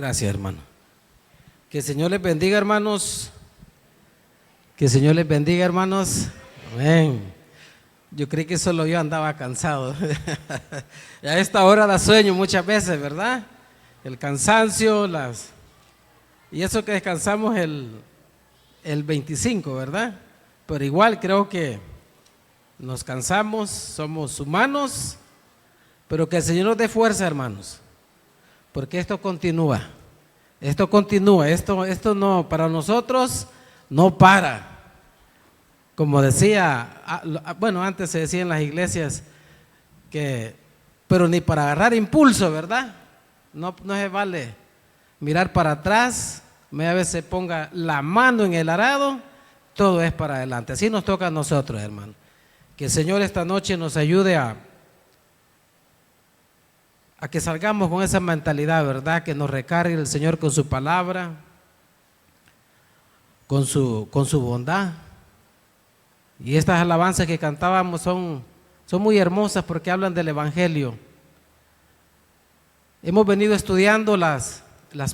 Gracias, hermano. Que el Señor les bendiga, hermanos. Que el Señor les bendiga, hermanos. Amén. Yo creí que solo yo andaba cansado. A esta hora da sueño muchas veces, ¿verdad? El cansancio, y eso que descansamos el 25, ¿verdad? Pero igual creo que nos cansamos, somos humanos, pero que el Señor nos dé fuerza, hermanos, porque esto continúa, esto no, para nosotros no para. Como decía, bueno, antes se decía en las iglesias pero ni para agarrar impulso, ¿verdad? No se vale mirar para atrás, media vez se ponga la mano en el arado, todo es para adelante. Así nos toca a nosotros, hermano. Que el Señor esta noche nos ayude a que salgamos con esa mentalidad, ¿verdad? Que nos recargue el Señor con su palabra, con su bondad. Y estas alabanzas que cantábamos son muy hermosas porque hablan del Evangelio. Hemos venido estudiando las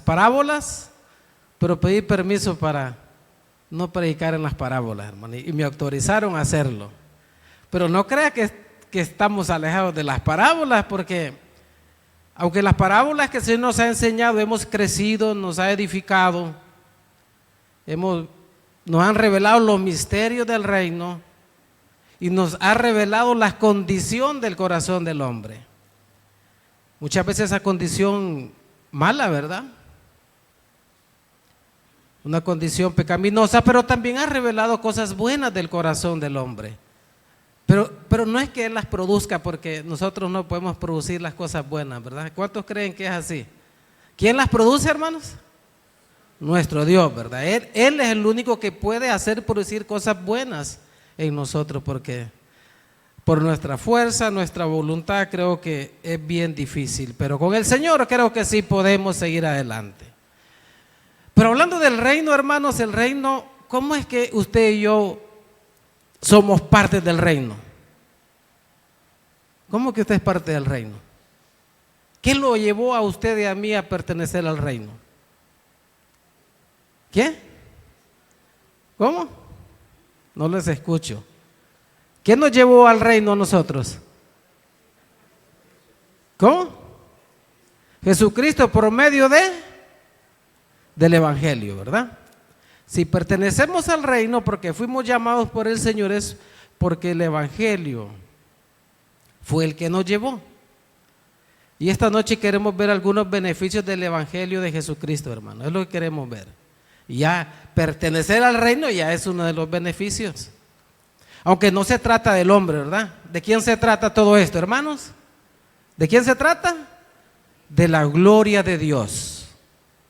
parábolas, pero pedí permiso para no predicar en las parábolas, hermano, y me autorizaron a hacerlo. Pero no crea que estamos alejados de las parábolas, porque aunque las parábolas que el Señor nos ha enseñado, hemos crecido, nos ha edificado, nos han revelado los misterios del reino y nos ha revelado la condición del corazón del hombre. Muchas veces esa condición mala, ¿verdad? Una condición pecaminosa, pero también ha revelado cosas buenas del corazón del hombre. Pero no es que Él las produzca, porque nosotros no podemos producir las cosas buenas, ¿verdad? ¿Cuántos creen que es así? ¿Quién las produce, hermanos? Nuestro Dios, ¿verdad? Él es el único que puede hacer producir cosas buenas en nosotros, porque por nuestra fuerza, nuestra voluntad, creo que es bien difícil, pero con el Señor creo que sí podemos seguir adelante. Pero hablando del reino, hermanos, el reino, ¿cómo es que usted y yo somos parte del reino? ¿Cómo que usted es parte del reino? ¿Qué lo llevó a usted y a mí a pertenecer al reino? ¿Qué? ¿Cómo? No les escucho. ¿Qué nos llevó al reino a nosotros? ¿Cómo? Jesucristo por medio del Evangelio, ¿verdad? Si pertenecemos al reino porque fuimos llamados por el Señor, es porque el Evangelio fue el que nos llevó. Y esta noche queremos ver algunos beneficios del Evangelio de Jesucristo, hermano. Es lo que queremos ver. Y ya pertenecer al reino ya es uno de los beneficios. Aunque no se trata del hombre, ¿verdad? ¿De quién se trata todo esto, hermanos? ¿De quién se trata? De la gloria de Dios.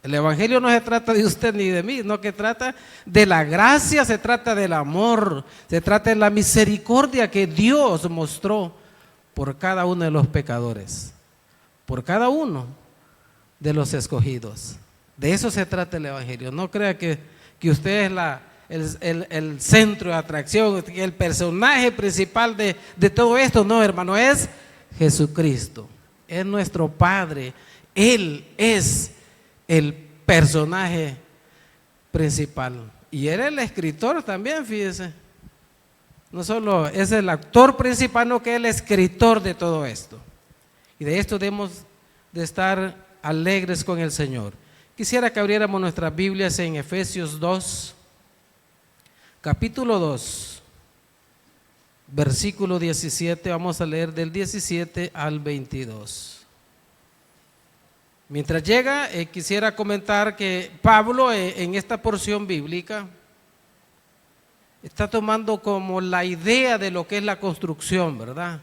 El Evangelio no se trata de usted ni de mí, no, que trata de la gracia, se trata del amor, se trata de la misericordia que Dios mostró por cada uno de los pecadores, por cada uno de los escogidos. De eso se trata el Evangelio. No crea que usted es el centro de atracción, el personaje principal de todo esto. No, hermano, es Jesucristo, es nuestro Padre. Él es el personaje principal. Y Él es el escritor también, fíjese. No solo es el actor principal, no, que es el escritor de todo esto. Y de esto debemos de estar alegres con el Señor. Quisiera que abriéramos nuestras Biblias en Efesios 2, capítulo 2, versículo 17, vamos a leer del 17 al 22. Mientras llega, quisiera comentar que Pablo en esta porción bíblica está tomando como la idea de lo que es la construcción, ¿verdad?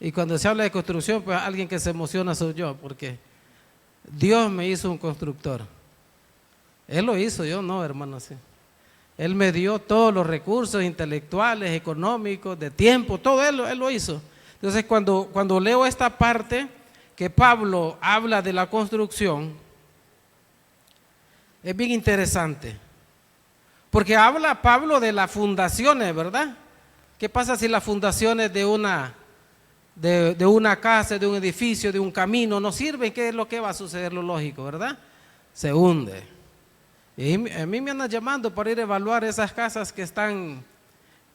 Y cuando se habla de construcción, pues alguien que se emociona soy yo, porque Dios me hizo un constructor. Él lo hizo, yo no, hermano, sí. Él me dio todos los recursos intelectuales, económicos, de tiempo, todo él lo hizo. Entonces cuando leo esta parte que Pablo habla de la construcción, es bien interesante, porque habla Pablo de las fundaciones, ¿verdad? ¿Qué pasa si las fundaciones de una casa, de un edificio, de un camino no sirven? ¿Qué es lo que va a suceder? Lo lógico, ¿verdad? se hunde. Y a mí me andan llamando para ir a evaluar esas casas que están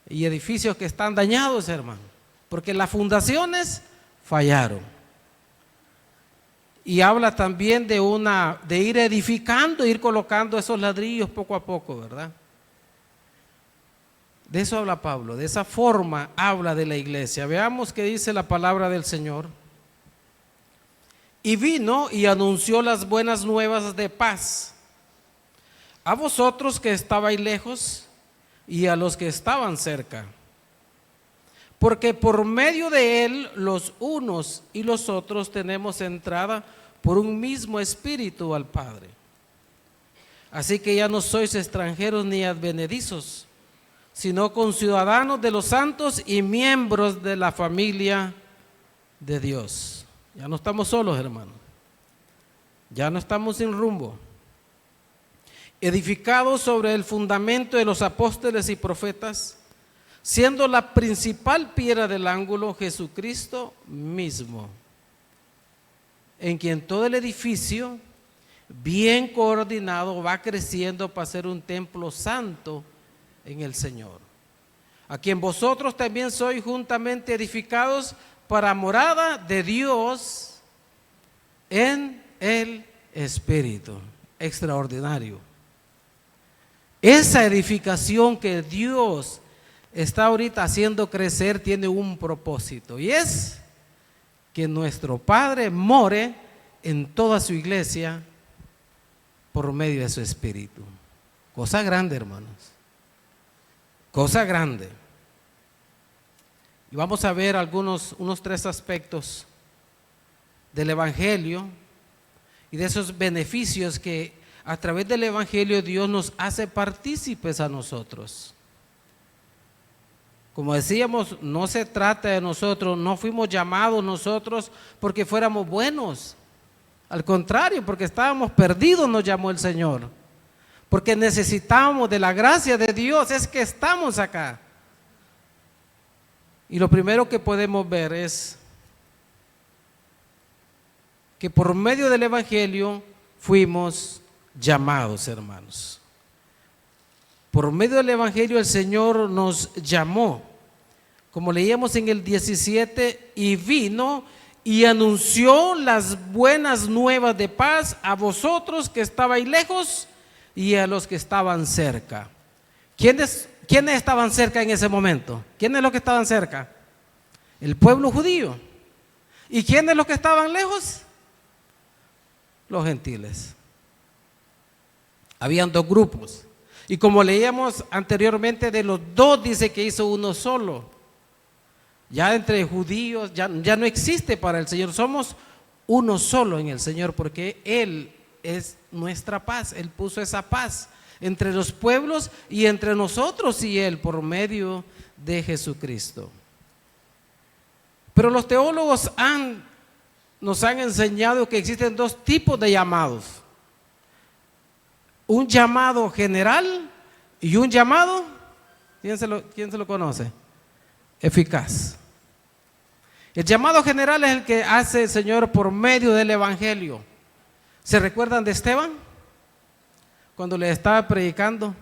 y edificios que están dañados, hermano, porque las fundaciones fallaron. Y habla también de ir edificando, ir colocando esos ladrillos poco a poco, ¿verdad? De eso habla Pablo, de esa forma habla de la iglesia. Veamos qué dice la palabra del Señor. Y vino y anunció las buenas nuevas de paz a vosotros que estabais lejos y a los que estaban cerca, porque por medio de él los unos y los otros tenemos entrada por un mismo espíritu al Padre. Así que ya no sois extranjeros ni advenedizos, sino conciudadanos de los santos y miembros de la familia de Dios. Ya no estamos solos, hermanos. Ya no estamos sin rumbo. Edificados sobre el fundamento de los apóstoles y profetas, siendo la principal piedra del ángulo Jesucristo mismo, en quien todo el edificio, bien coordinado, va creciendo para ser un templo santo en el Señor, a quien vosotros también sois juntamente edificados para morada de Dios en el Espíritu. Extraordinario. Esa edificación que Dios está ahorita haciendo crecer tiene un propósito, y es que nuestro Padre more en toda su iglesia por medio de su Espíritu. Cosa grande, hermanos. Cosa grande. Y vamos a ver unos 3 aspectos del Evangelio y de esos beneficios que a través del Evangelio Dios nos hace partícipes a nosotros. Como decíamos, no se trata de nosotros, no fuimos llamados nosotros porque fuéramos buenos. Al contrario, porque estábamos perdidos nos llamó el Señor. Porque necesitábamos de la gracia de Dios, es que estamos acá. Y lo primero que podemos ver es que por medio del Evangelio fuimos llamados, hermanos. Por medio del Evangelio el Señor nos llamó, como leíamos en el 17, y vino y anunció las buenas nuevas de paz a vosotros que estabais lejos y a los que estaban cerca. ¿Quiénes estaban cerca en ese momento? ¿Quiénes los que estaban cerca? El pueblo judío. ¿Y quiénes los que estaban lejos? Los gentiles. Habían 2 grupos. Y como leíamos anteriormente, de los 2 dice que hizo uno solo. Ya entre judíos ya no existe para el Señor. Somos uno solo en el Señor, porque Él es nuestra paz. Él puso esa paz entre los pueblos y entre nosotros y Él por medio de Jesucristo. Pero los teólogos nos han enseñado que existen 2 tipos de llamados. Un llamado general y un llamado, ¿quién se lo conoce? Eficaz. El llamado general es el que hace el Señor por medio del Evangelio. ¿Se recuerdan de Esteban? Cuando le estaba predicando.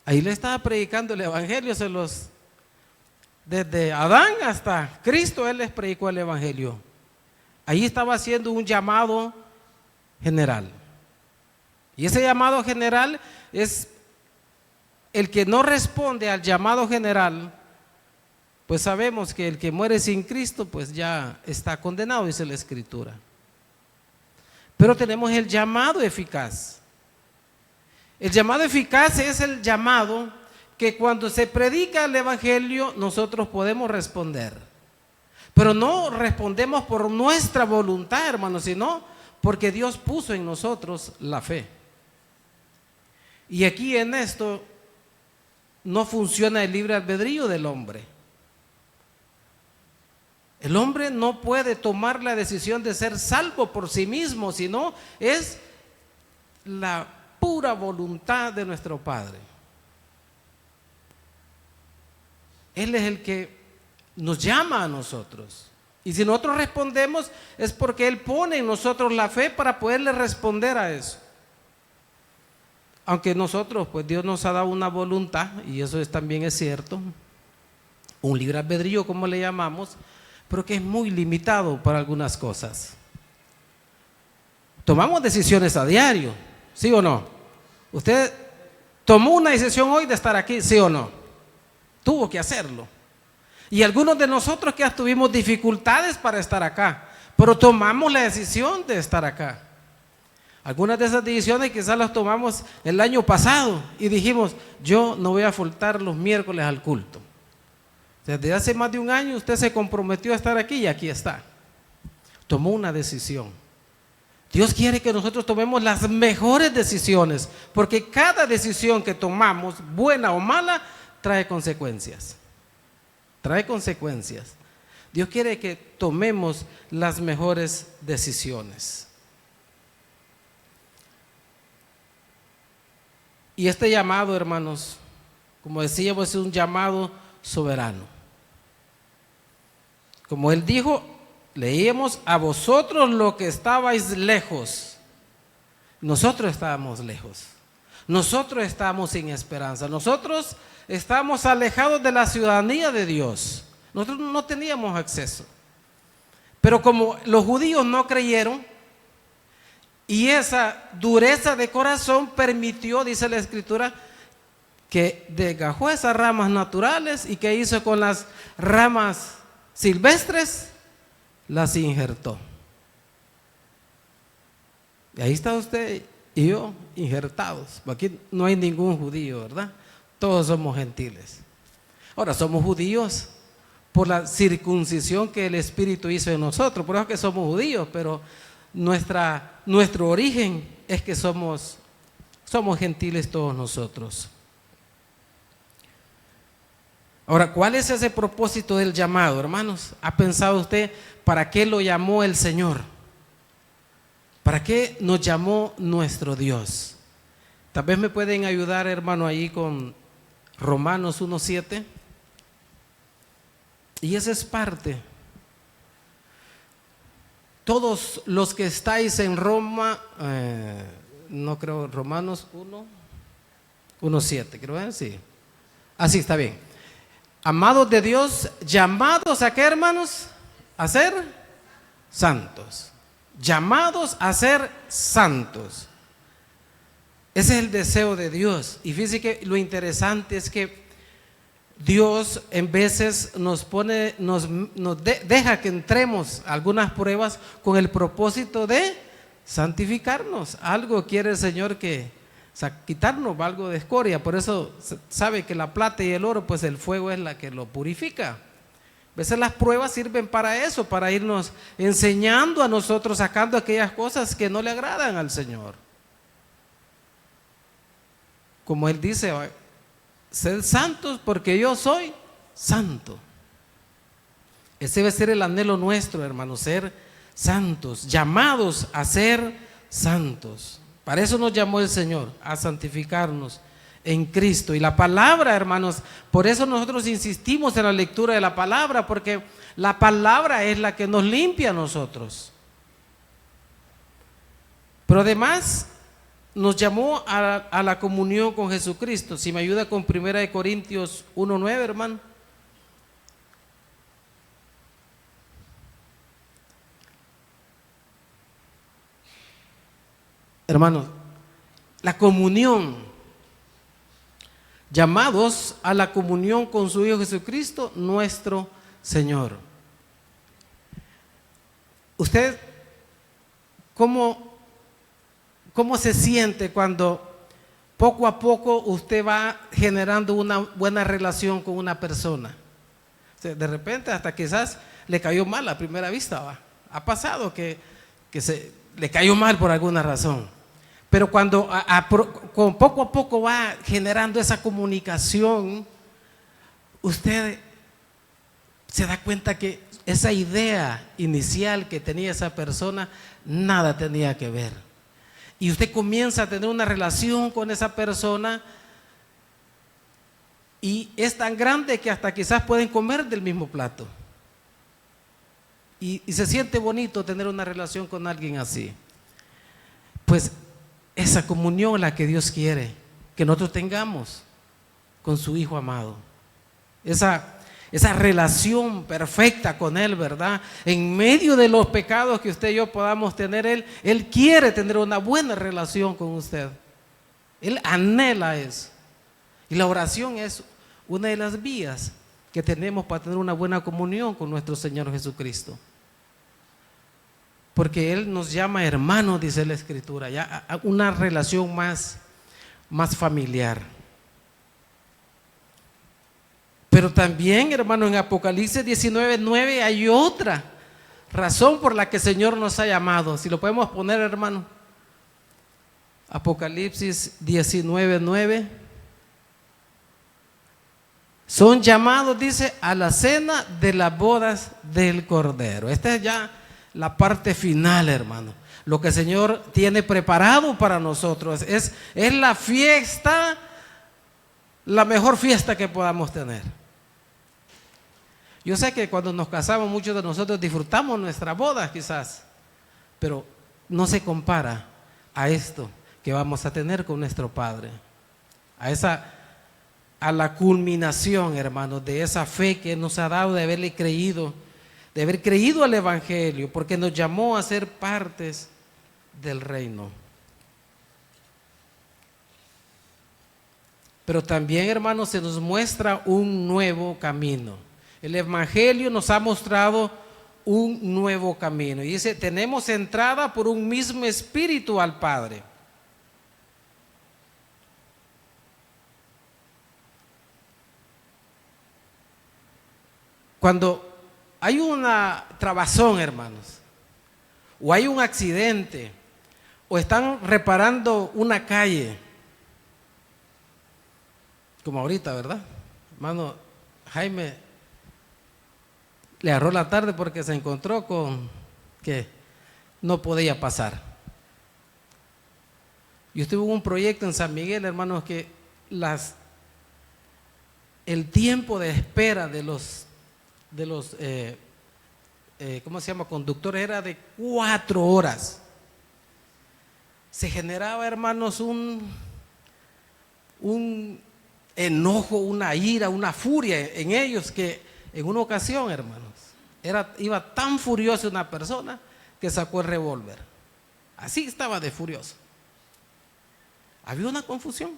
Ahí le estaba predicando el Evangelio, desde Adán hasta Cristo, Él les predicó el Evangelio. Ahí estaba haciendo un llamado general. Y ese llamado general es el que no responde al llamado general, pues sabemos que el que muere sin Cristo pues ya está condenado, dice la Escritura. Pero tenemos el llamado eficaz. El llamado eficaz es el llamado que cuando se predica el Evangelio nosotros podemos responder. Pero no respondemos por nuestra voluntad, hermanos, sino porque Dios puso en nosotros la fe. Y aquí en esto no funciona el libre albedrío del hombre. El hombre no puede tomar la decisión de ser salvo por sí mismo, sino es la pura voluntad de nuestro Padre. Él es el que nos llama a nosotros. Y si nosotros respondemos es porque Él pone en nosotros la fe para poderle responder a eso. Aunque nosotros, pues Dios nos ha dado una voluntad, y eso también es cierto, un libre albedrío como le llamamos, pero que es muy limitado para algunas cosas. Tomamos decisiones a diario, ¿sí o no? Usted tomó una decisión hoy de estar aquí, ¿sí o no? Tuvo que hacerlo. Y algunos de nosotros que tuvimos dificultades para estar acá, pero tomamos la decisión de estar acá. Algunas de esas decisiones quizás las tomamos el año pasado y dijimos, yo no voy a faltar los miércoles al culto. Desde hace más de un año usted se comprometió a estar aquí y aquí está. Tomó una decisión. Dios quiere que nosotros tomemos las mejores decisiones, porque cada decisión que tomamos, buena o mala, trae consecuencias. Trae consecuencias. Dios quiere que tomemos las mejores decisiones. Y este llamado, hermanos, como decíamos, es un llamado soberano. Como Él dijo, leíamos, a vosotros lo que estabais lejos. Nosotros estábamos lejos. Nosotros estábamos sin esperanza. Nosotros estábamos alejados de la ciudadanía de Dios. Nosotros no teníamos acceso. Pero como los judíos no creyeron, y esa dureza de corazón permitió, dice la Escritura, que desgajó esas ramas naturales y que hizo con las ramas silvestres, las injertó. Y ahí está usted y yo injertados. Aquí no hay ningún judío, ¿verdad? Todos somos gentiles. Ahora somos judíos por la circuncisión que el Espíritu hizo en nosotros. Por eso que somos judíos, pero nuestro origen es que somos gentiles todos nosotros. Ahora, ¿cuál es ese propósito del llamado, hermanos? ¿Ha pensado usted para qué lo llamó el Señor? ¿Para qué nos llamó nuestro Dios? Tal vez me pueden ayudar, hermano, ahí con Romanos 1:7. Y esa es parte. Todos los que estáis en Roma, no creo, Romanos 1:7, creo que sí. Así está bien. Amados de Dios, llamados a qué, hermanos? A ser santos. Llamados a ser santos. Ese es el deseo de Dios. Y fíjense que lo interesante es que Dios en veces nos pone, deja que entremos a algunas pruebas con el propósito de santificarnos. Algo quiere el Señor quitarnos algo de escoria. Por eso sabe que la plata y el oro, pues el fuego es la que lo purifica. A veces las pruebas sirven para eso, para irnos enseñando a nosotros, sacando aquellas cosas que no le agradan al Señor. Como Él dice, sed santos porque yo soy santo. Ese debe ser el anhelo nuestro, hermanos, ser santos, llamados a ser santos. Para eso nos llamó el Señor, a santificarnos en Cristo. Y la palabra, hermanos, por eso nosotros insistimos en la lectura de la palabra, porque la palabra es la que nos limpia a nosotros. Pero además nos llamó a la comunión con Jesucristo. Si me ayuda con 1 Corintios 1:9, hermano. Hermanos, la comunión, llamados a la comunión con su Hijo Jesucristo, nuestro Señor. ¿Usted cómo se siente cuando poco a poco usted va generando una buena relación con una persona? De repente hasta quizás le cayó mal a primera vista, ¿va? Ha pasado que le cayó mal por alguna razón. Pero cuando con poco a poco va generando esa comunicación, usted se da cuenta que esa idea inicial que tenía esa persona, nada tenía que ver. Y usted comienza a tener una relación con esa persona y es tan grande que hasta quizás pueden comer del mismo plato. y se siente bonito tener una relación con alguien así. Pues esa comunión es la que Dios quiere que nosotros tengamos con su Hijo amado. Esa relación perfecta con Él, ¿verdad? En medio de los pecados que usted y yo podamos tener, Él quiere tener una buena relación con usted. Él anhela eso. Y la oración es una de las vías que tenemos para tener una buena comunión con nuestro Señor Jesucristo. Porque Él nos llama hermanos, dice la Escritura, ya a una relación más familiar. Pero también, hermano, en Apocalipsis 19:9 hay otra razón por la que el Señor nos ha llamado. Si lo podemos poner, hermano. Apocalipsis 19:9. Son llamados, dice, a la cena de las bodas del Cordero. Esta es ya la parte final, hermano. Lo que el Señor tiene preparado para nosotros es la fiesta, la mejor fiesta que podamos tener. Yo sé que cuando nos casamos muchos de nosotros disfrutamos nuestra boda quizás, pero no se compara a esto que vamos a tener con nuestro Padre, a la culminación, hermanos, de esa fe que nos ha dado de haber creído al Evangelio, porque nos llamó a ser partes del reino. Pero también, hermanos, se nos muestra un nuevo camino. El Evangelio nos ha mostrado un nuevo camino. Y dice, tenemos entrada por un mismo espíritu al Padre. Cuando hay una trabazón, hermanos, o hay un accidente, o están reparando una calle, como ahorita, ¿verdad? Hermano Jaime le agarró la tarde porque se encontró con que no podía pasar. Yo estuve en un proyecto en San Miguel, hermanos, que el tiempo de espera de los ¿cómo se llama? Conductores era de 4 horas. Se generaba, hermanos, un enojo, una ira, una furia en ellos, que en una ocasión, hermanos, iba tan furiosa una persona que sacó el revólver. Así estaba de furioso. Había una confusión.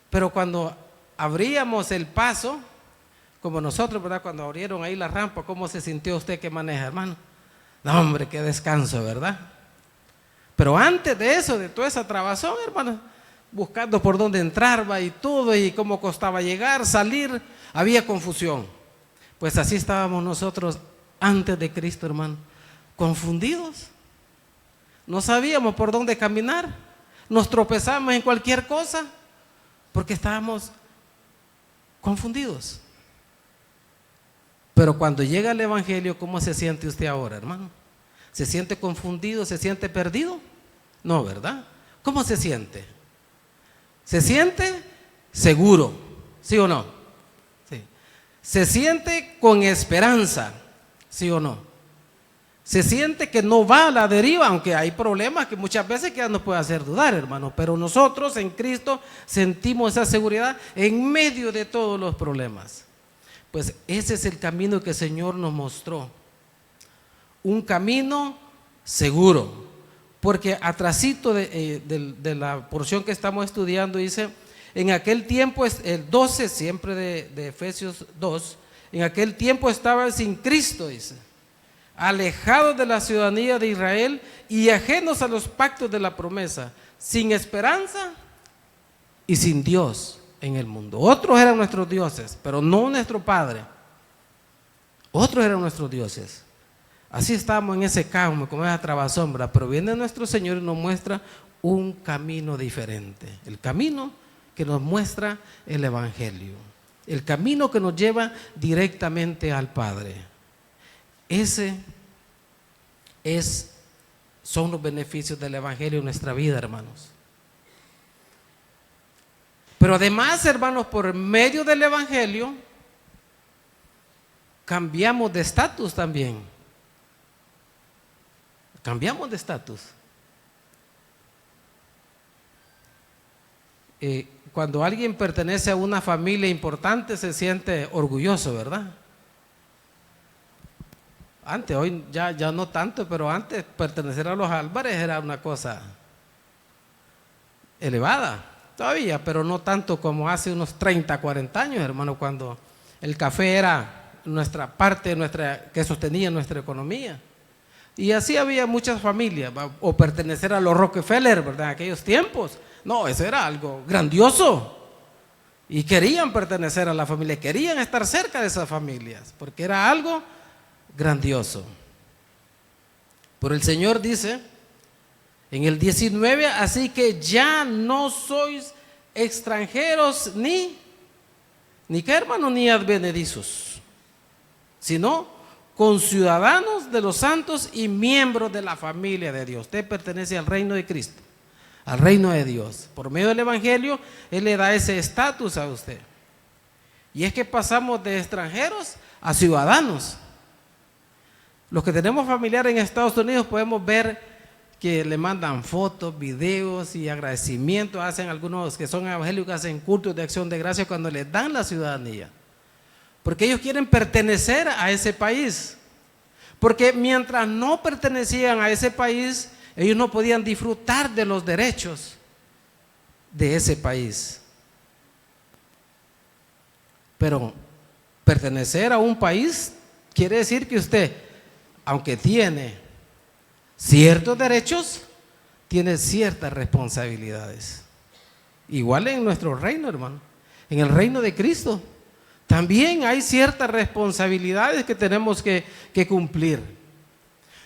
Pero cuando abríamos el paso, como nosotros, ¿verdad? Cuando abrieron ahí la rampa, ¿cómo se sintió usted que maneja, hermano? No, hombre, qué descanso, ¿verdad? Pero antes de eso, de toda esa trabazón, hermano, buscando por dónde entrar, va, y todo, y cómo costaba llegar, salir, había confusión. Pues así estábamos nosotros antes de Cristo, hermano, confundidos. No sabíamos por dónde caminar, nos tropezamos en cualquier cosa, porque estábamos confundidos. Pero cuando llega el Evangelio, ¿cómo se siente usted ahora, hermano? ¿Se siente confundido? ¿Se siente perdido? No, ¿verdad? ¿Cómo se siente? ¿Se siente seguro? ¿Sí o no? Sí. ¿Se siente con esperanza? ¿Sí o no? Se siente que no va a la deriva, aunque hay problemas que muchas veces que nos puede hacer dudar, hermano. Pero nosotros en Cristo sentimos esa seguridad en medio de todos los problemas. Pues ese es el camino que el Señor nos mostró. Un camino seguro. Porque atrasito de la porción que estamos estudiando dice, en aquel tiempo, el 12 siempre de Efesios 2, en aquel tiempo estaban sin Cristo, dice, alejados de la ciudadanía de Israel y ajenos a los pactos de la promesa, sin esperanza y sin Dios en el mundo. Otros eran nuestros dioses, pero no nuestro Padre. Otros eran nuestros dioses. Así estábamos en ese caos, como esa trabasombra, pero viene nuestro Señor y nos muestra un camino diferente. El camino que nos muestra el Evangelio. El camino que nos lleva directamente al Padre. Son los beneficios del Evangelio en nuestra vida, hermanos. Pero además, hermanos, por medio del Evangelio, cambiamos de estatus también. Cambiamos de estatus. Cuando alguien pertenece a una familia importante se siente orgulloso, ¿verdad? Antes, hoy ya no tanto, pero antes pertenecer a los Álvarez era una cosa elevada, todavía, pero no tanto como hace unos 30, 40 años, hermano, cuando el café era nuestra parte, que sostenía nuestra economía. Y así había muchas familias, o pertenecer a los Rockefeller, ¿verdad? En aquellos tiempos. No, eso era algo grandioso. Y querían pertenecer a la familia, querían estar cerca de esas familias, porque era algo grandioso. Pero el Señor dice en el 19, así que ya no sois extranjeros ni qué, hermano, ni advenedizos, sino conciudadanos de los santos y miembros de la familia de Dios. Usted pertenece al reino de Cristo, al reino de Dios. Por medio del Evangelio, Él le da ese estatus a usted. Y es que pasamos de extranjeros a ciudadanos. Los que tenemos familiares en Estados Unidos podemos ver que le mandan fotos, videos y agradecimientos. Hacen algunos que son evangélicos, hacen cultos de acción de gracias cuando les dan la ciudadanía. Porque ellos quieren pertenecer a ese país. Porque mientras no pertenecían a ese país, ellos no podían disfrutar de los derechos de ese país. Pero pertenecer a un país quiere decir que usted, aunque tiene ciertos derechos, tiene ciertas responsabilidades. Igual en nuestro reino, hermano, en el reino de Cristo, también hay ciertas responsabilidades que tenemos que cumplir.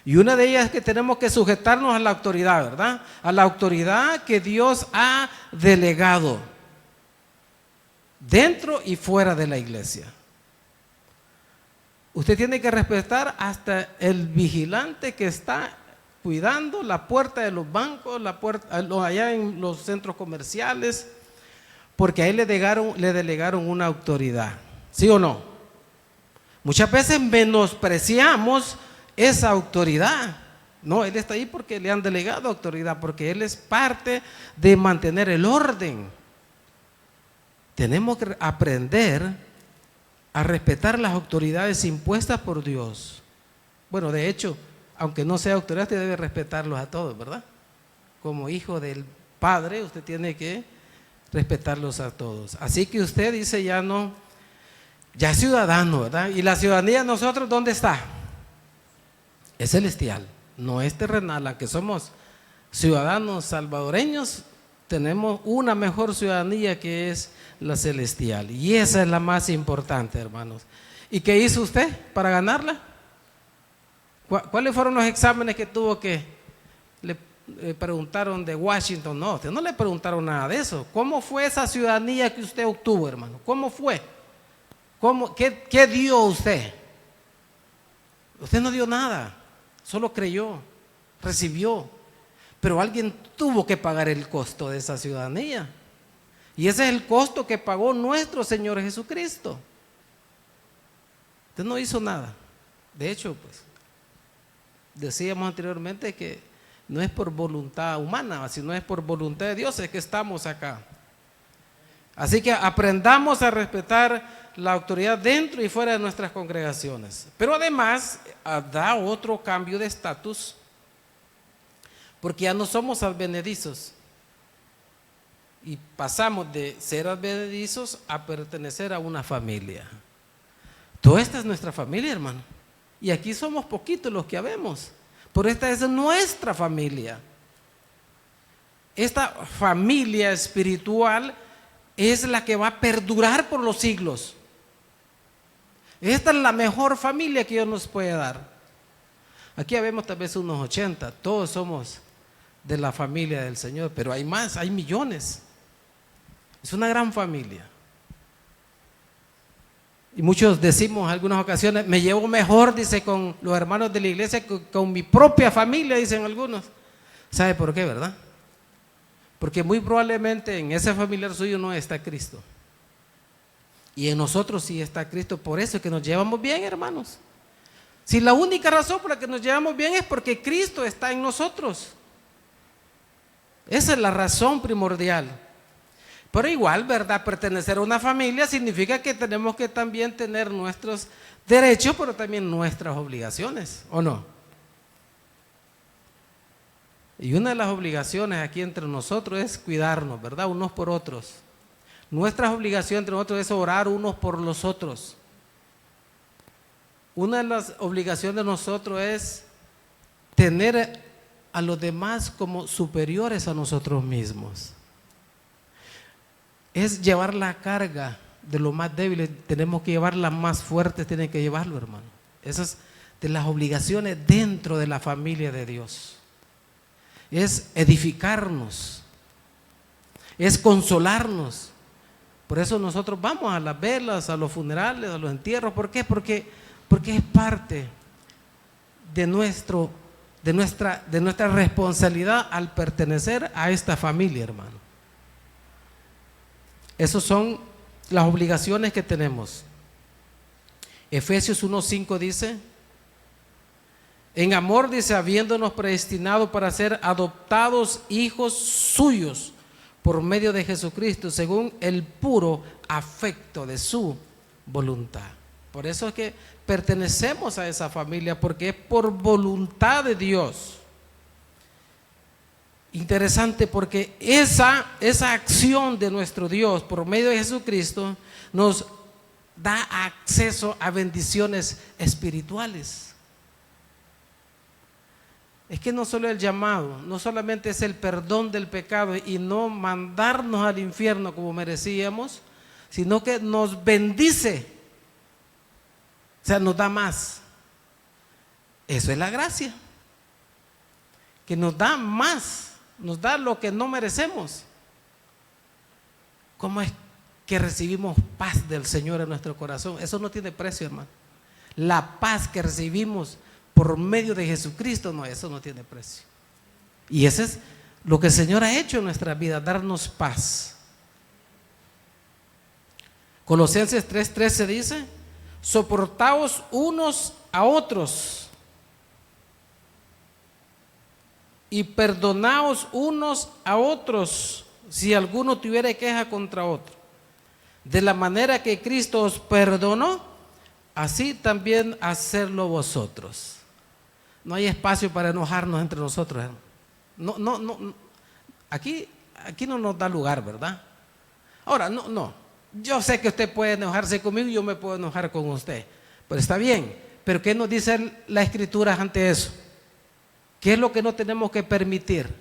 Y una de ellas es que tenemos que sujetarnos a la autoridad, ¿verdad? A la autoridad que Dios ha delegado dentro y fuera de la iglesia. Usted tiene que respetar hasta el vigilante que está cuidando la puerta de los bancos, allá en los centros comerciales, porque a él le delegaron una autoridad. ¿Sí o no? Muchas veces menospreciamos esa autoridad. No, él está ahí porque le han delegado autoridad, porque él es parte de mantener el orden. Tenemos que aprender a respetar las autoridades impuestas por Dios. Bueno, de hecho, aunque no sea autoridad, usted debe respetarlos a todos, ¿verdad? Como hijo del Padre, usted tiene que respetarlos a todos. Así que usted dice ya es ciudadano, ¿verdad? Y la ciudadanía de nosotros, ¿dónde está? Es celestial, no es terrenal. Aunque somos ciudadanos salvadoreños, tenemos una mejor ciudadanía que es la celestial. Y esa es la más importante, hermanos. ¿Y qué hizo usted para ganarla? ¿Cuáles fueron los exámenes que tuvo que le preguntaron de Washington? No, usted no le preguntaron nada de eso. ¿Cómo fue esa ciudadanía que usted obtuvo, hermano? ¿Cómo fue? ¿Qué dio usted? Usted no dio nada, solo creyó, recibió. Pero alguien tuvo que pagar el costo de esa ciudadanía. Y ese es el costo que pagó nuestro Señor Jesucristo. Usted no hizo nada. De hecho, pues, decíamos anteriormente que no es por voluntad humana, sino es por voluntad de Dios, es que estamos acá. Así que aprendamos a respetar la autoridad dentro y fuera de nuestras congregaciones. Pero además da otro cambio de estatus, porque ya no somos advenedizos y pasamos de ser advenedizos a pertenecer a una familia. Toda esta es nuestra familia, hermano. Y aquí somos poquitos los que habemos, pero esta es nuestra familia. Esta familia espiritual es la que va a perdurar por los siglos. Esta es la mejor familia que Dios nos puede dar. Aquí habemos tal vez unos 80, todos somos de la familia del Señor, pero hay más, hay millones. Es una gran familia. Y muchos decimos en algunas ocasiones, me llevo mejor, dice, con los hermanos de la iglesia que con mi propia familia, dicen algunos. ¿Sabe por qué, verdad? Porque muy probablemente en ese familiar suyo no está Cristo. Y en nosotros sí está Cristo. Por eso es que nos llevamos bien, hermanos. Si la única razón por la que nos llevamos bien es porque Cristo está en nosotros. Esa es la razón primordial. Pero igual, ¿verdad? Pertenecer a una familia significa que tenemos que también tener nuestros derechos, pero también nuestras obligaciones, ¿o no? Y una de las obligaciones aquí entre nosotros es cuidarnos, ¿verdad? Unos por otros. Nuestras obligaciones entre nosotros es orar unos por los otros. Una de las obligaciones de nosotros es tener a los demás como superiores a nosotros mismos. Es llevar la carga de los más débiles, tenemos que llevarla más fuerte, tienen que llevarlo, hermano. Esas de las obligaciones dentro de la familia de Dios. Es edificarnos, es consolarnos. Por eso nosotros vamos a las velas, a los funerales, a los entierros. ¿Por qué? Porque es parte de nuestra responsabilidad al pertenecer a esta familia, hermano. Esas son las obligaciones que tenemos. Efesios 1:5 dice: en amor, dice, habiéndonos predestinado para ser adoptados hijos suyos por medio de Jesucristo, según el puro afecto de su voluntad. Por eso es que pertenecemos a esa familia, porque es por voluntad de Dios. Interesante, porque esa acción de nuestro Dios por medio de Jesucristo nos da acceso a bendiciones espirituales. Es que no solo el llamado, no solamente es el perdón del pecado y no mandarnos al infierno como merecíamos, sino que nos bendice, o sea, nos da más. Eso es la gracia, que nos da más, nos da lo que no merecemos. ¿Cómo es que recibimos paz del Señor en nuestro corazón? Eso no tiene precio, hermano. La paz que recibimos por medio de Jesucristo, no, eso no tiene precio. Y eso es lo que el Señor ha hecho en nuestra vida, darnos paz. Colosenses 3:13 dice: soportaos unos a otros y perdonaos unos a otros si alguno tuviera queja contra otro. De la manera que Cristo os perdonó, así también hacerlo vosotros. No hay espacio para enojarnos entre nosotros. No. Aquí no nos da lugar, ¿verdad? Ahora, no. Yo sé que usted puede enojarse conmigo y yo me puedo enojar con usted. Pero está bien. Pero ¿qué nos dice la Escritura ante eso? ¿Qué es lo que no tenemos que permitir?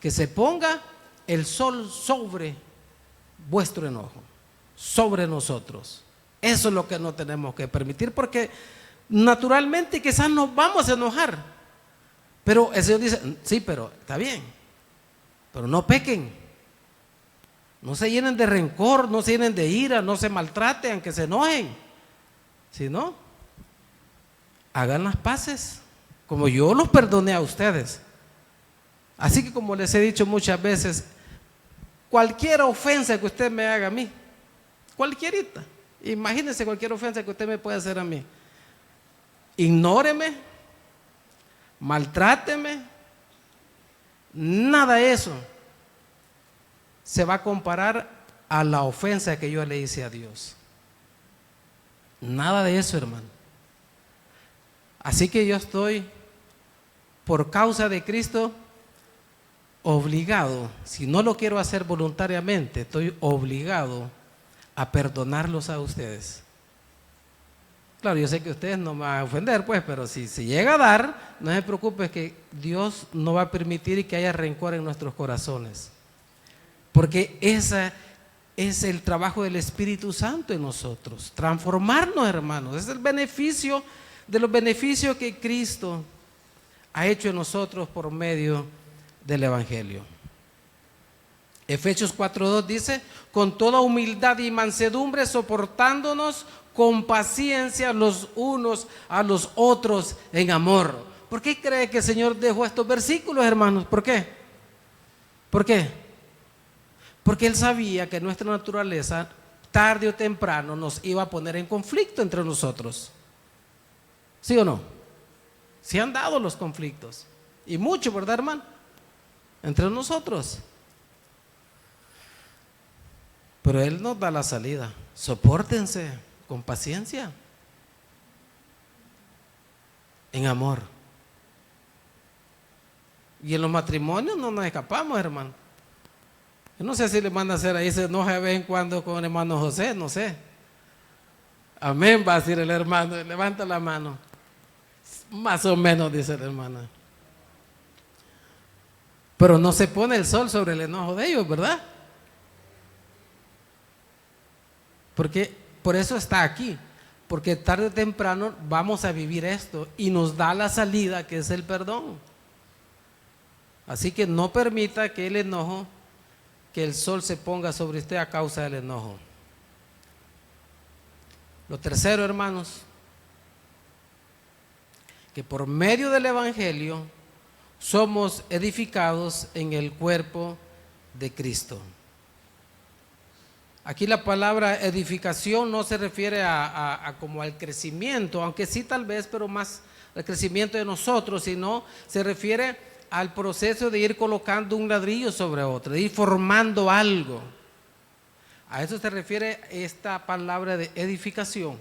Que se ponga el sol sobre vuestro enojo, sobre nosotros. Eso es lo que no tenemos que permitir, porque naturalmente quizás nos vamos a enojar, pero el Señor dice: sí, pero está bien, pero no pequen, no se llenen de rencor, no se llenen de ira, no se maltraten, aunque se enojen, sino hagan las paces como yo los perdoné a ustedes. Así que, como les he dicho muchas veces, cualquier ofensa que usted me haga a mí, cualquierita, imagínense cualquier ofensa que usted me pueda hacer a mí, ignóreme, maltráteme, nada de eso se va a comparar a la ofensa que yo le hice a Dios. Nada de eso, hermano. Así que yo estoy, por causa de Cristo, obligado, si no lo quiero hacer voluntariamente, estoy obligado a perdonarlos a ustedes. Claro, yo sé que ustedes no me van a ofender, pues, pero si se llega a dar, no se preocupe, que Dios no va a permitir que haya rencor en nuestros corazones, porque ese es el trabajo del Espíritu Santo en nosotros, transformarnos, hermanos. Es el beneficio de los beneficios que Cristo ha hecho en nosotros por medio del Evangelio. Efesios 4:2 dice: con toda humildad y mansedumbre, soportándonos con paciencia los unos a los otros en amor. ¿Por qué cree que el Señor dejó estos versículos, hermanos? ¿Por qué? ¿Por qué? Porque Él sabía que nuestra naturaleza tarde o temprano nos iba a poner en conflicto entre nosotros. ¿Sí o no? Sí han dado los conflictos. Y mucho, ¿verdad, hermano? Entre nosotros. Pero Él nos da la salida. Sopórtense con paciencia, en amor. Y en los matrimonios no nos escapamos, hermano. Yo no sé si le manda a hacer ahí, se enoja de vez en cuando con el hermano José, no sé. Amén, va a decir el hermano, levanta la mano. Más o menos, dice el hermano. Pero no se pone el sol sobre el enojo de ellos, ¿verdad? Porque por eso está aquí, porque tarde o temprano vamos a vivir esto y nos da la salida, que es el perdón. Así que no permita que el enojo, que el sol se ponga sobre usted a causa del enojo. Lo tercero, hermanos, que por medio del Evangelio somos edificados en el cuerpo de Cristo. Aquí la palabra edificación no se refiere a como al crecimiento, aunque sí tal vez, pero más al crecimiento de nosotros, sino se refiere al proceso de ir colocando un ladrillo sobre otro, de ir formando algo. A eso se refiere esta palabra de edificación,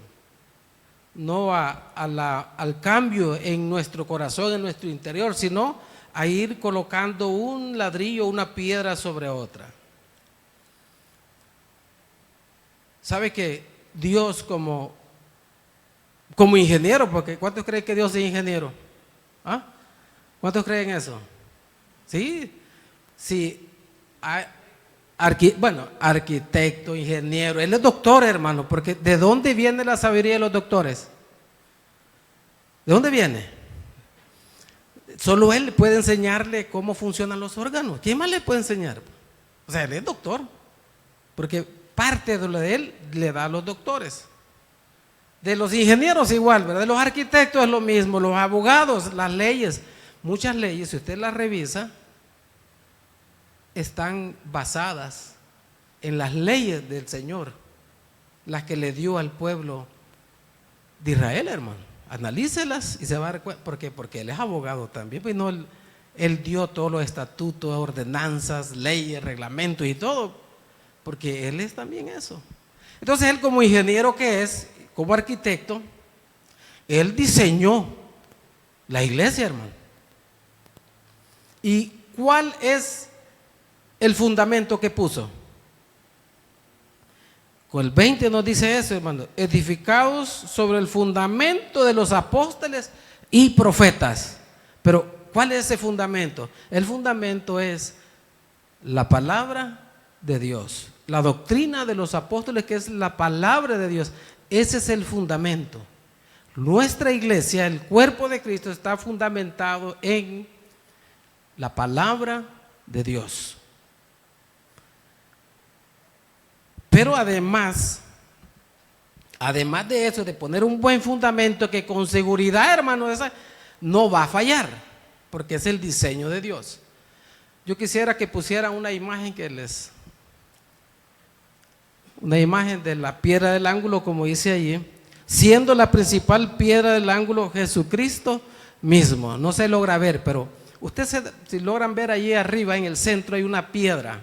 no al cambio en nuestro corazón, en nuestro interior, sino a ir colocando un ladrillo, una piedra sobre otra. ¿Sabe que Dios como ingeniero, porque ¿cuántos creen que Dios es ingeniero? ¿Ah? ¿Cuántos creen eso? Sí, sí. Arquitecto, ingeniero, él es doctor, hermano, porque ¿de dónde viene la sabiduría de los doctores? ¿De dónde viene? Solo él puede enseñarle cómo funcionan los órganos. ¿Quién más le puede enseñar? O sea, él es doctor, porque parte de lo de él le da a los doctores. De los ingenieros igual, ¿verdad? De los arquitectos es lo mismo, los abogados, las leyes. Muchas leyes, si usted las revisa, están basadas en las leyes del Señor, las que le dio al pueblo de Israel, hermano. Analícelas y se va a dar cuenta. ¿Por qué? Porque él es abogado también, pues no, él dio todos los estatutos, ordenanzas, leyes, reglamentos y todo, porque él es también eso. Entonces él, como ingeniero que es, como arquitecto, él diseñó la iglesia, hermano. ¿Y cuál es el fundamento que puso? Con el 20 nos dice eso, hermano: edificados sobre el fundamento de los apóstoles y profetas. Pero ¿cuál es ese fundamento? El fundamento es la palabra de Dios, la doctrina de los apóstoles, que es la palabra de Dios. Ese es el fundamento. Nuestra iglesia, el cuerpo de Cristo, está fundamentado en la palabra de Dios. Pero además de eso, de poner un buen fundamento que con seguridad, hermano, no va a fallar, porque es el diseño de Dios. Yo quisiera que pusieran una imagen una imagen de la piedra del ángulo, como dice allí, siendo la principal piedra del ángulo Jesucristo mismo. No se logra ver, pero si logran ver allí arriba en el centro hay una piedra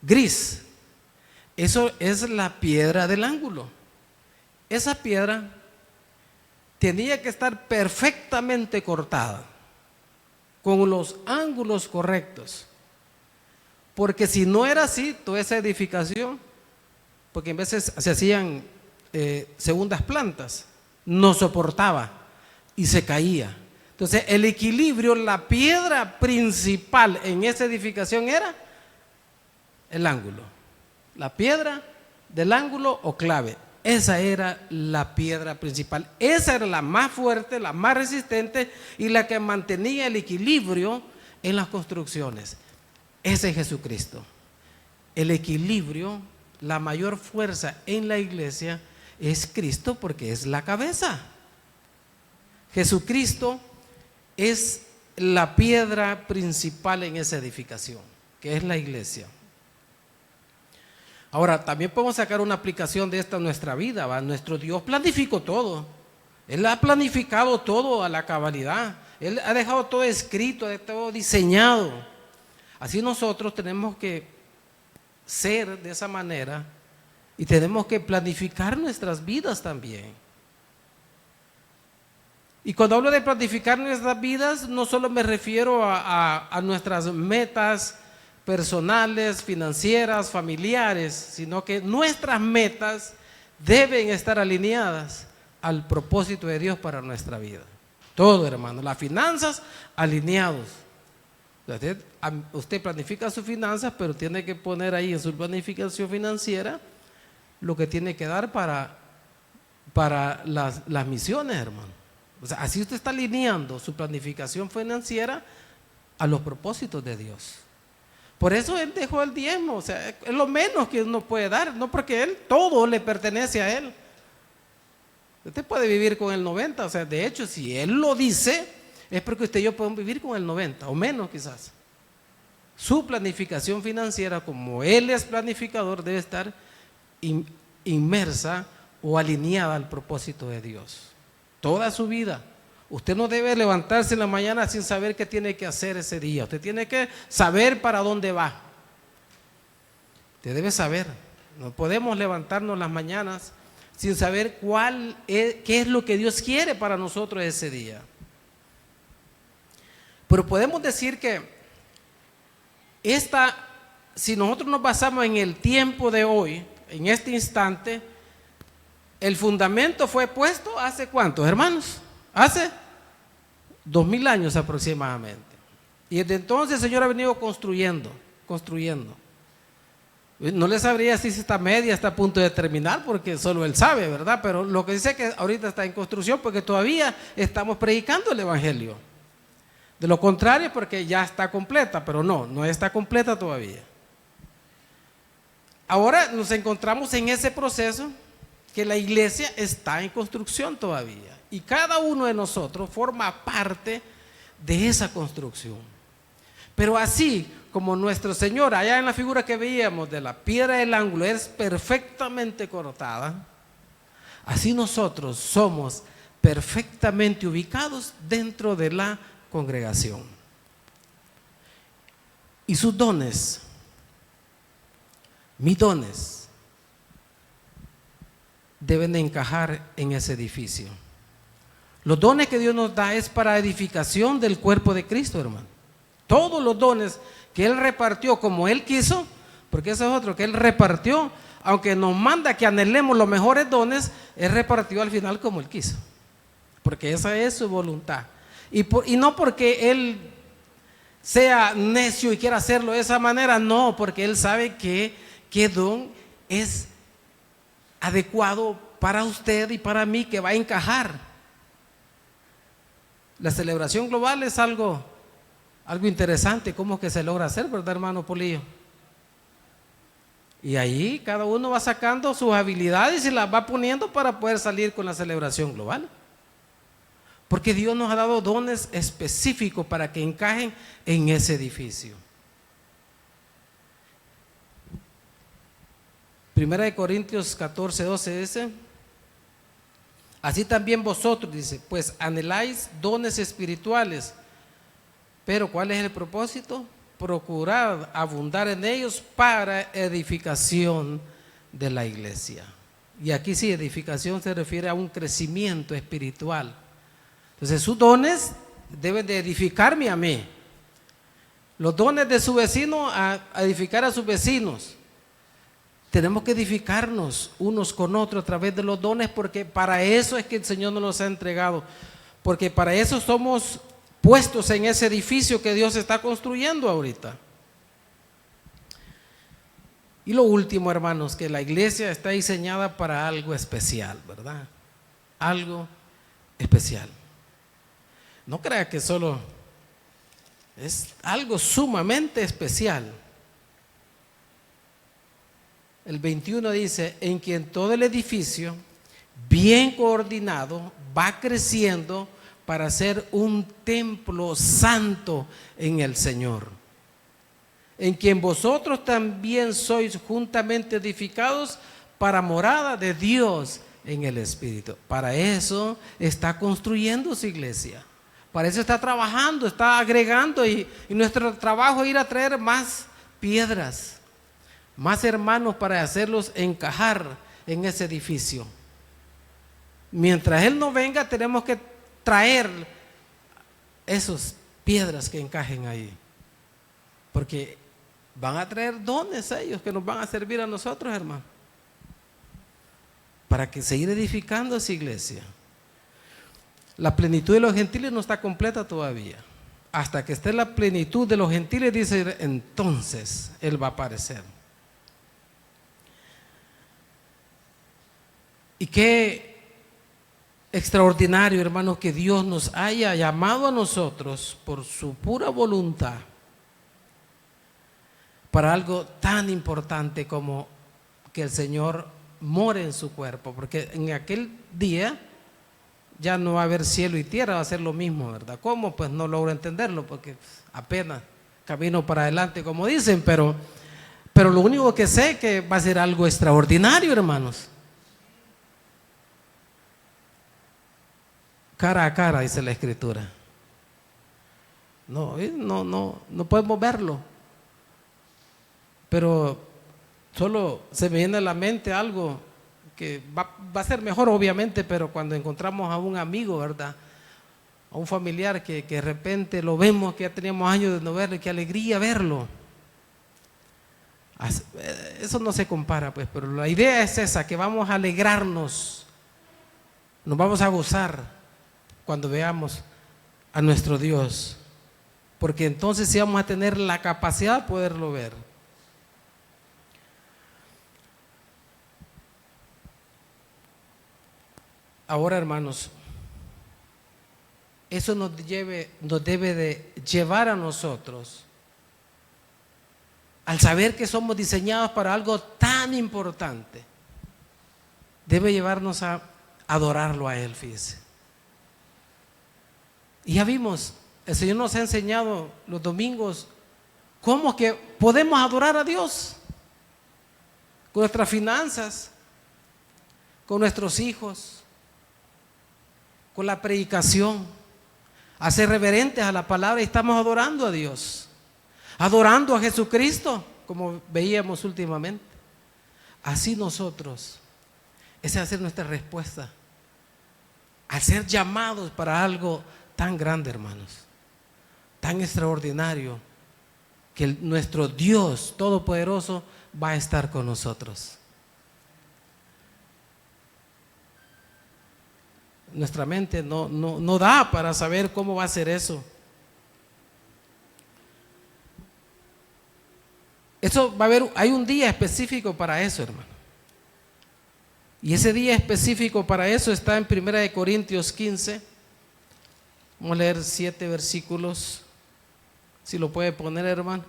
gris. Eso es la piedra del ángulo. Esa piedra tenía que estar perfectamente cortada, con los ángulos correctos, porque si no era así, toda esa edificación, porque en veces se hacían segundas plantas, no soportaba y se caía. Entonces el equilibrio, la piedra principal en esa edificación era el ángulo, la piedra del ángulo o clave. Esa era la piedra principal, esa era la más fuerte, la más resistente y la que mantenía el equilibrio en las construcciones. Ese es Jesucristo. El equilibrio, la mayor fuerza en la iglesia es Cristo, porque es la cabeza. Jesucristo es la piedra principal en esa edificación, que es la iglesia. Ahora, también podemos sacar una aplicación de esta en nuestra vida, ¿va? Nuestro Dios planificó todo. Él ha planificado todo a la cabalidad. Él ha dejado todo escrito, ha todo diseñado. Así nosotros tenemos que ser de esa manera y tenemos que planificar nuestras vidas también. Y cuando hablo de planificar nuestras vidas, no solo me refiero a nuestras metas personales, financieras, familiares, sino que nuestras metas deben estar alineadas al propósito de Dios para nuestra vida. Todo, hermano, las finanzas alineados. Usted planifica sus finanzas, pero tiene que poner ahí en su planificación financiera lo que tiene que dar para las misiones, hermano. O sea, así usted está alineando su planificación financiera a los propósitos de Dios. Por eso Él dejó el diezmo, o sea, es lo menos que uno puede dar, no porque Él, todo le pertenece a Él. Usted puede vivir con el 90, o sea, de hecho, si Él lo dice, es porque usted y yo podemos vivir con el 90, o menos quizás. Su planificación financiera, como Él es planificador, debe estar inmersa o alineada al propósito de Dios. Toda su vida. Usted no debe levantarse en la mañana sin saber qué tiene que hacer ese día. Usted tiene que saber para dónde va. Usted debe saber. No podemos levantarnos las mañanas sin saber qué es lo que Dios quiere para nosotros ese día. Pero podemos decir que si nosotros nos basamos en el tiempo de hoy, en este instante, el fundamento fue puesto ¿hace cuántos, hermanos? Hace 2000 años aproximadamente. Y desde entonces el Señor ha venido construyendo. No le sabría si esta media está a punto de terminar, porque solo Él sabe, ¿verdad? Pero lo que dice es que ahorita está en construcción porque todavía estamos predicando el Evangelio. De lo contrario, porque ya está completa, pero no está completa todavía. Ahora nos encontramos en ese proceso que la iglesia está en construcción todavía. Y cada uno de nosotros forma parte de esa construcción. Pero así como nuestro Señor, allá en la figura que veíamos de la piedra del ángulo, es perfectamente cortada, así nosotros somos perfectamente ubicados dentro de la congregación. Y sus dones, mis dones, deben de encajar en ese edificio. Los dones que Dios nos da es para edificación del cuerpo de Cristo, hermano. Todos los dones que Él repartió como Él quiso, porque eso es otro, que Él repartió, aunque nos manda que anhelemos los mejores dones, Él repartió al final como Él quiso, porque esa es su voluntad. Y no porque Él sea necio y quiera hacerlo de esa manera, no, porque Él sabe qué don es adecuado para usted y para mí, que va a encajar. La celebración global es algo interesante. ¿Cómo es que se logra hacer, verdad, hermano Polillo? Y ahí cada uno va sacando sus habilidades y las va poniendo para poder salir con la celebración global. Porque Dios nos ha dado dones específicos para que encajen en ese edificio. Primera de Corintios 14:12 dice: así también vosotros, dice, pues anheláis dones espirituales, pero ¿cuál es el propósito? Procurad abundar en ellos para edificación de la iglesia. Y aquí sí, edificación se refiere a un crecimiento espiritual. Entonces sus dones deben de edificarme a mí. Los dones de su vecino a edificar a sus vecinos. Tenemos que edificarnos unos con otros a través de los dones, porque para eso es que el Señor nos los ha entregado, porque para eso somos puestos en ese edificio que Dios está construyendo ahorita. Y lo último, hermanos, que la iglesia está diseñada para algo especial, ¿verdad? Algo especial. No crea que solo es algo sumamente especial. El 21 dice: en quien todo el edificio, bien coordinado, va creciendo para ser un templo santo en el Señor. en quien vosotros también sois juntamente edificados para morada de Dios en el Espíritu. Para eso está construyendo su iglesia. Para eso está trabajando, está agregando, y nuestro trabajo es ir a traer más piedras, más hermanos para hacerlos encajar en ese edificio. Mientras Él no venga, tenemos que traer esas piedras que encajen ahí, porque van a traer dones a ellos que nos van a servir a nosotros, hermano, para que seguir edificando esa iglesia. La plenitud de los gentiles no está completa todavía. Hasta que esté la plenitud de los gentiles, dice, entonces Él va a aparecer. Y qué extraordinario, hermanos, que Dios nos haya llamado a nosotros por su pura voluntad para algo tan importante como que el Señor more en su cuerpo, porque en aquel día ya no va a haber cielo y tierra, va a ser lo mismo, ¿verdad? ¿Cómo? Pues no logro entenderlo, porque apenas camino para adelante, como dicen, pero lo único que sé es que va a ser algo extraordinario, hermanos. Cara a cara, dice la Escritura. No podemos verlo, pero solo se me viene a la mente algo que va a ser mejor, obviamente, pero cuando encontramos a un amigo, ¿verdad?, a un familiar que de repente lo vemos, que ya teníamos años de no verlo, qué alegría verlo. Eso no se compara, pues, pero la idea es esa, que vamos a alegrarnos, nos vamos a gozar cuando veamos a nuestro Dios, porque entonces sí vamos a tener la capacidad de poderlo ver. Ahora, hermanos, eso nos debe de llevar a nosotros, al saber que somos diseñados para algo tan importante, debe llevarnos a adorarlo a Él, fíjese. Y ya vimos, el Señor nos ha enseñado los domingos cómo que podemos adorar a Dios con nuestras finanzas, con nuestros hijos, con la predicación, a ser reverentes a la palabra, y estamos adorando a Dios, adorando a Jesucristo, como veíamos últimamente. Así nosotros, esa va a ser nuestra respuesta al ser llamados para algo tan grande, hermanos, tan extraordinario, que nuestro Dios Todopoderoso va a estar con nosotros. Nuestra mente no da para saber cómo va a ser eso. Eso va a haber, hay un día específico para eso, hermano. Y ese día específico para eso está en 1 Corintios 15. Vamos a leer 7 versículos, si lo puede poner, hermano,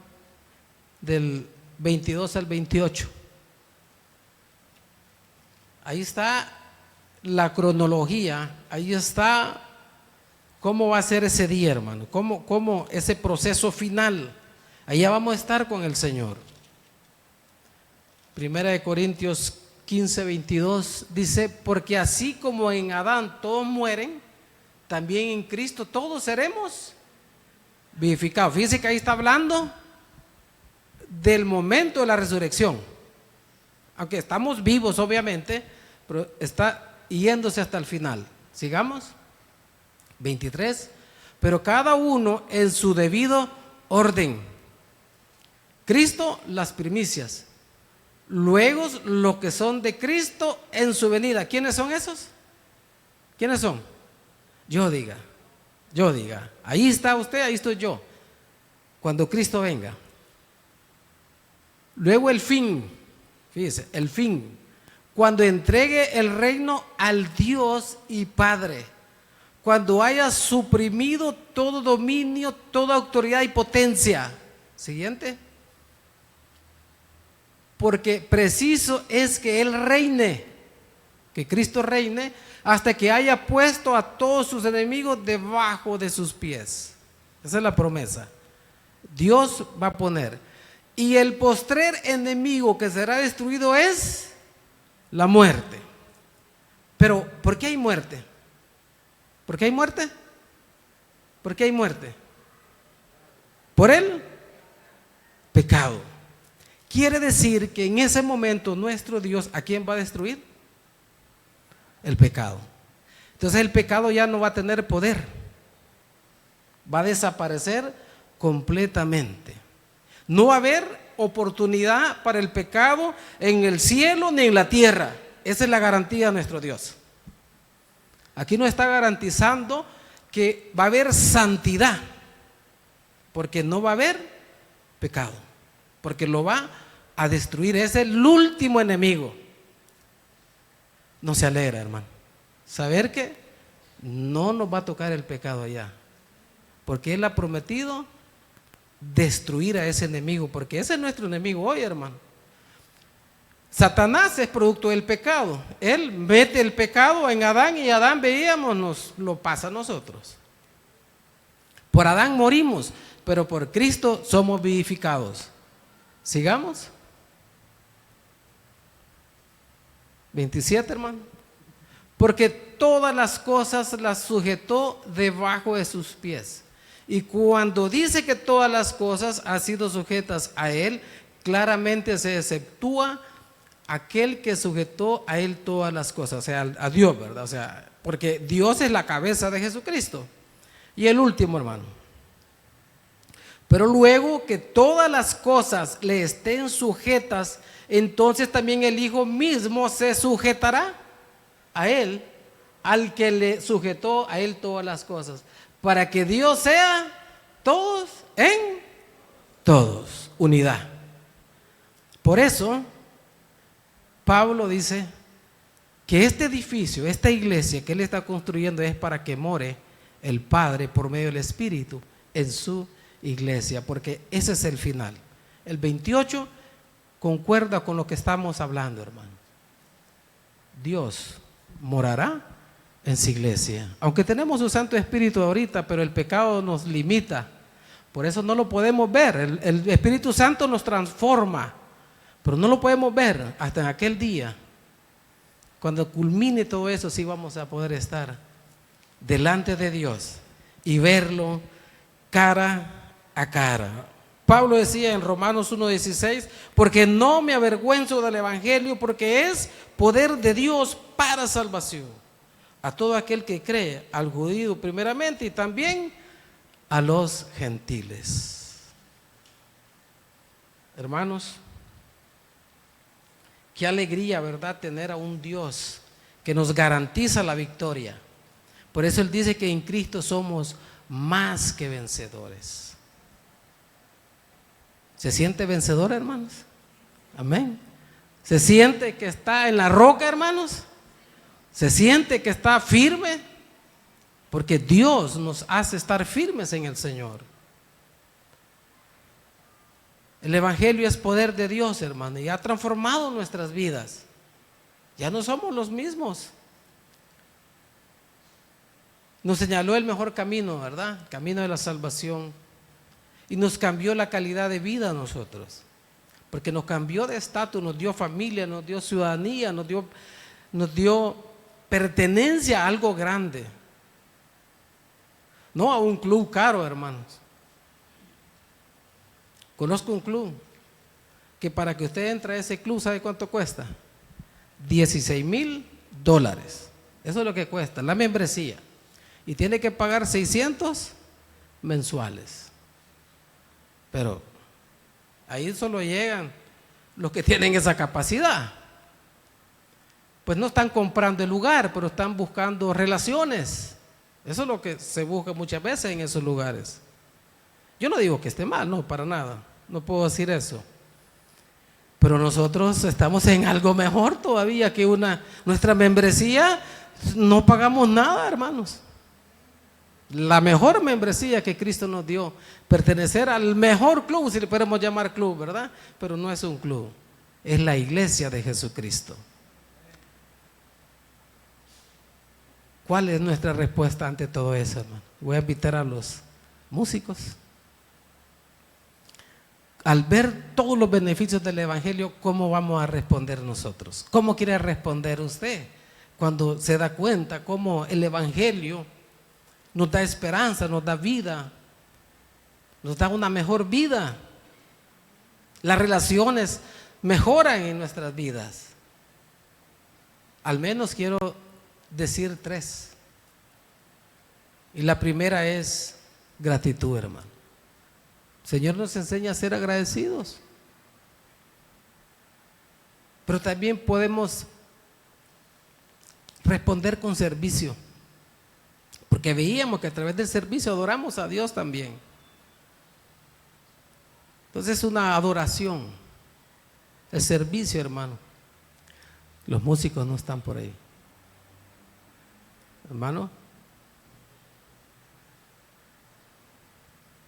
del 22 al 28. Ahí está la cronología, ahí está cómo va a ser ese día, hermano, cómo ese proceso final. Allá vamos a estar con el Señor. 1 Corintios 15, 22 dice: porque así como en Adán todos mueren, también en Cristo todos seremos vivificados. Fíjense que ahí está hablando del momento de la resurrección, aunque estamos vivos obviamente, pero está yéndose hasta el final. Sigamos. 23. Pero cada uno en su debido orden. Cristo las primicias, luego los que son de Cristo en su venida. ¿Quiénes son esos? ¿Quiénes son? Yo diga. Ahí está usted, ahí estoy yo, cuando Cristo venga. Luego el fin, fíjese, el fin, cuando entregue el reino al Dios y Padre, cuando haya suprimido todo dominio, toda autoridad y potencia. Siguiente. Porque preciso es que Él reine, que Cristo reine, hasta que haya puesto a todos sus enemigos debajo de sus pies. Esa es la promesa. Dios va a poner. Y el postrer enemigo que será destruido es la muerte. Pero, ¿por qué hay muerte? ¿Por qué hay muerte? ¿Por qué hay muerte? Por el pecado. Quiere decir que en ese momento nuestro Dios, ¿a quién va a destruir? El pecado. Entonces el pecado ya no va a tener poder. Va a desaparecer completamente. No va a haber oportunidad para el pecado en el cielo ni en la tierra. Esa es la garantía de nuestro Dios. Aquí nos está garantizando que va a haber santidad, porque no va a haber pecado, porque lo va a destruir. Es el último enemigo. No se alegra, hermano, saber que no nos va a tocar el pecado allá, porque Él ha prometido destruir a ese enemigo, porque ese es nuestro enemigo hoy, hermano. Satanás es producto del pecado. Él mete el pecado en Adán y Adán, veíamos, nos lo pasa a nosotros. Por Adán morimos, pero por Cristo somos vivificados. Sigamos. 27, hermano. Porque todas las cosas las sujetó debajo de sus pies. Y cuando dice que todas las cosas han sido sujetas a Él, claramente se exceptúa aquel que sujetó a Él todas las cosas, o sea, a Dios, ¿verdad? O sea, porque Dios es la cabeza de Jesucristo. Y el último, hermano. Pero luego que todas las cosas le estén sujetas, entonces también el Hijo mismo se sujetará a Él, al que le sujetó a Él todas las cosas, para que Dios sea todos en todos, unidad. Por eso Pablo dice que este edificio, esta iglesia que Él está construyendo es para que more el Padre por medio del Espíritu en su iglesia, porque ese es el final. El 28 concuerda con lo que estamos hablando, hermano. Dios morará en su iglesia, aunque tenemos su Santo Espíritu ahorita, pero el pecado nos limita, por eso no lo podemos ver. El Espíritu Santo nos transforma, pero no lo podemos ver hasta en aquel día. Cuando culmine todo eso, sí vamos a poder estar delante de Dios y verlo cara a cara. Pablo decía en Romanos 1:16, porque no me avergüenzo del Evangelio, porque es poder de Dios para salvación a todo aquel que cree, al judío primeramente y también a los gentiles. Hermanos, qué alegría, ¿verdad?, tener a un Dios que nos garantiza la victoria. Por eso Él dice que en Cristo somos más que vencedores. ¿Se siente vencedor, hermanos? Amén. ¿Se siente que está en la roca, hermanos? ¿Se siente que está firme? Porque Dios nos hace estar firmes en el Señor. El Evangelio es poder de Dios, hermano, y ha transformado nuestras vidas. Ya no somos los mismos. Nos señaló el mejor camino, ¿verdad? El camino de la salvación. Y nos cambió la calidad de vida a nosotros. Porque nos cambió de estatus, nos dio familia, nos dio ciudadanía, nos dio pertenencia a algo grande. No a un club caro, hermanos. Conozco un club que para que usted entre a ese club, ¿sabe cuánto cuesta? $16,000. Eso es lo que cuesta, la membresía. Y tiene que pagar 600 mensuales. Pero ahí solo llegan los que tienen esa capacidad. Pues no están comprando el lugar, pero están buscando relaciones. Eso es lo que se busca muchas veces en esos lugares. Yo no digo que esté mal, no, para nada. No puedo decir eso. Pero nosotros estamos en algo mejor todavía que nuestra membresía. No pagamos nada, hermanos. La mejor membresía que Cristo nos dio, pertenecer al mejor club, si le podemos llamar club, ¿verdad? Pero no es un club, es la iglesia de Jesucristo. ¿Cuál es nuestra respuesta ante todo eso, hermano? Voy a invitar a los músicos. al ver todos los beneficios del Evangelio, ¿cómo vamos a responder nosotros? ¿Cómo quiere responder usted cuando se da cuenta cómo el Evangelio nos da esperanza, nos da vida, nos da una mejor vida? Las relaciones mejoran en nuestras vidas. Al menos quiero decir 3. Y la primera es gratitud, hermano. El Señor nos enseña a ser agradecidos. Pero también podemos responder con servicio. Porque veíamos que a través del servicio adoramos a Dios también. Entonces es una adoración. El servicio, hermano. Los músicos no están por ahí. Hermano.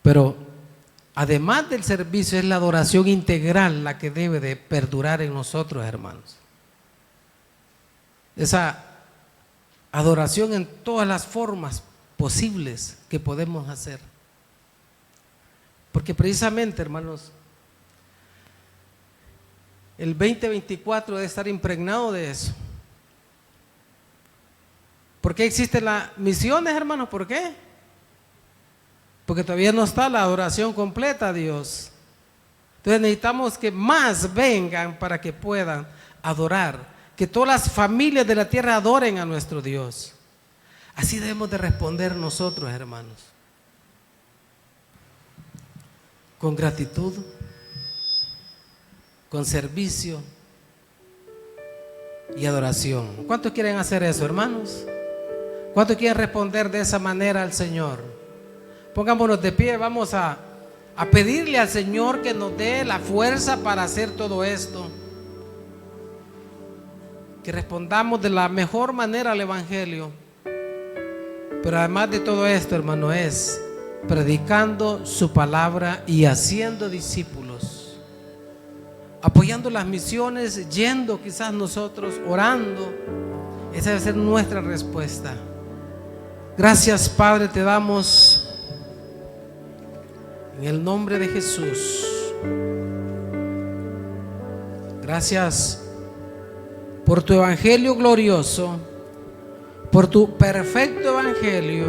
Pero además del servicio, es la adoración integral la que debe de perdurar en nosotros, hermanos. Esa adoración en todas las formas posibles que podemos hacer. Porque precisamente, hermanos, el 2024 debe estar impregnado de eso. ¿Por qué existen las misiones, hermanos? ¿Por qué? Porque todavía no está la adoración completa a Dios. Entonces necesitamos que más vengan para que puedan adorar, que todas las familias de la tierra adoren a nuestro Dios. Así debemos de responder nosotros, hermanos, con gratitud, con servicio y adoración. ¿Cuántos quieren hacer eso, hermanos? ¿Cuántos quieren responder de esa manera al Señor? Pongámonos de pie, vamos a pedirle al Señor que nos dé la fuerza para hacer todo esto. Que respondamos de la mejor manera al Evangelio. Pero además de todo esto, hermano, es predicando su palabra y haciendo discípulos. Apoyando las misiones, yendo quizás nosotros, orando. Esa debe ser nuestra respuesta. Gracias, Padre, te damos en el nombre de Jesús. Gracias por tu evangelio glorioso, por tu perfecto evangelio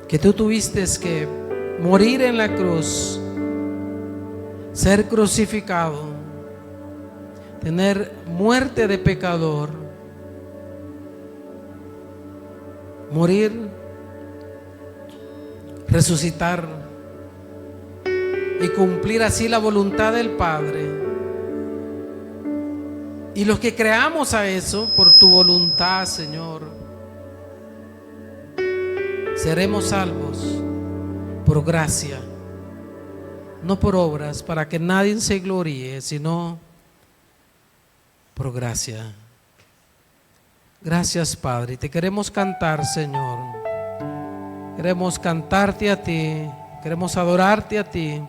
que tú tuviste que morir en la cruz, ser crucificado, tener muerte de pecador, morir, resucitar y cumplir así la voluntad del Padre. Y los que creamos a eso por tu voluntad, Señor, seremos salvos por gracia, no por obras, para que nadie se gloríe, sino por gracia. Gracias, Padre. Te queremos cantar, Señor. Queremos cantarte a ti, queremos adorarte a ti.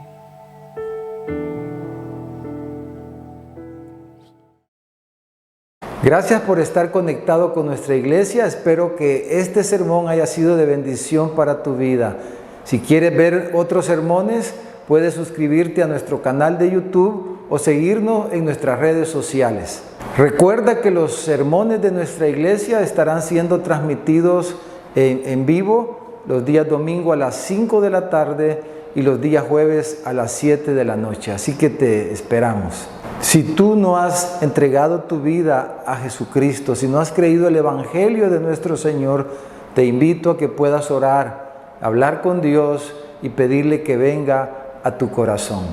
Gracias por estar conectado con nuestra iglesia. Espero que este sermón haya sido de bendición para tu vida. Si quieres ver otros sermones, puedes suscribirte a nuestro canal de YouTube o seguirnos en nuestras redes sociales. Recuerda que los sermones de nuestra iglesia estarán siendo transmitidos en vivo los días domingo a las 5 de la tarde y los días jueves a las 7 de la noche. Así que te esperamos. Si tú no has entregado tu vida a Jesucristo, si no has creído el Evangelio de nuestro Señor, te invito a que puedas orar, hablar con Dios y pedirle que venga a tu corazón.